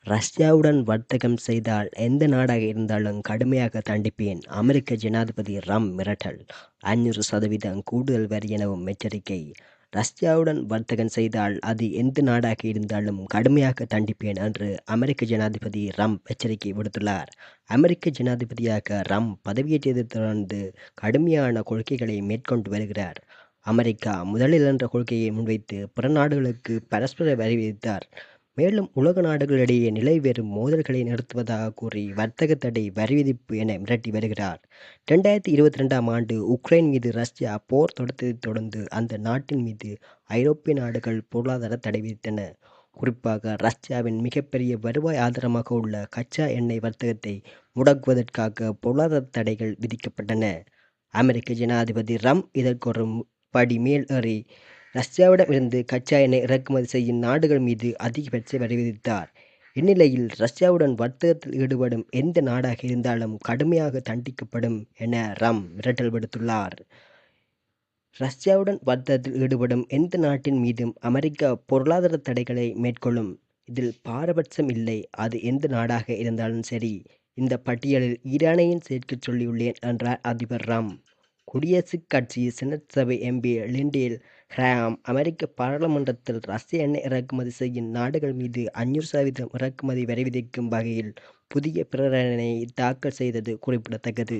ரஷ்யாவுடன் வர்த்தகம் செய்தால் எந்த நாடாக இருந்தாலும் கடுமையாக தண்டிப்பேன். அமெரிக்க ஜனாதிபதி ட்ரம்ப் மிரட்டல். 500% கூடுதல் வரி எனவும் எச்சரிக்கை. ரஷ்யாவுடன் வர்த்தகம் செய்தால் அது எந்த நாடாக இருந்தாலும் கடுமையாக தண்டிப்பேன் என்று அமெரிக்க ஜனாதிபதி ட்ரம்ப் எச்சரிக்கை விடுத்துள்ளார். அமெரிக்க ஜனாதிபதியாக ட்ரம்ப் பதவியேற்றதை தொடர்ந்து கடுமையான கொள்கைகளை மேற்கொண்டு வருகிறார். அமெரிக்கா முதலில் என்ற கொள்கையை முன்வைத்து பிற நாடுகளுக்கு பரஸ்பர வரி விதித்தார். மேலும் உலக நாடுகளிடையே நிலைவரும் மோதல்களை நிறுத்துவதாக கூறி வர்த்தக தடை, வரி விதிப்பு என மிரட்டி வருகிறார். 2022ஆம் ஆண்டு உக்ரைன் மீது ரஷ்யா போர் தொடுத்ததைத் தொடர்ந்து அந்த நாட்டின் மீது ஐரோப்பிய நாடுகள் பொருளாதார தடை விதித்தன. குறிப்பாக ரஷ்யாவின் மிகப்பெரிய வருவாய் ஆதாரமாக உள்ள கச்சா எண்ணெய் வர்த்தகத்தை முடக்குவதற்காக பொருளாதார தடைகள் விதிக்கப்பட்டன. அமெரிக்க ஜனாதிபதி ட்ரம்ப் இதற்கு ஒரு படி மேல் ஏறி ரஷ்யாவிடமிருந்து கச்சா எண்ணெய் இறக்குமதி செய்யும் நாடுகள் மீது அதிகபட்ச வரி விதித்தார். இந்நிலையில் ரஷ்யாவுடன் வர்த்தகத்தில் ஈடுபடும் எந்த நாடாக இருந்தாலும் கடுமையாக தண்டிக்கப்படும் என ட்ரம்ப் மிரட்டல் விடுத்துள்ளார். ரஷ்யாவுடன் வர்த்தகத்தில் ஈடுபடும் எந்த நாட்டின் மீதும் அமெரிக்கா பொருளாதார தடைகளை மேற்கொள்ளும். இதில் பாரபட்சம் இல்லை. அது எந்த நாடாக இருந்தாலும் சரி. இந்த பட்டியலில் ஈரானையும் சேர்க்கச் சொல்லியுள்ளேன் என்றார் அதிபர் ட்ரம்ப். குடியரசுக் கட்சி செனட் சபை எம்பி லிண்டே கிரஹாம் அமெரிக்க பாராளுமன்றத்தில் ரஷ்ய எண்ணெய் இறக்குமதி செய்யும் நாடுகள் மீது 500% இறக்குமதி வரி விதிக்கும் வகையில் புதிய பிரேரணை தாக்கல் செய்தது குறிப்பிடத்தக்கது.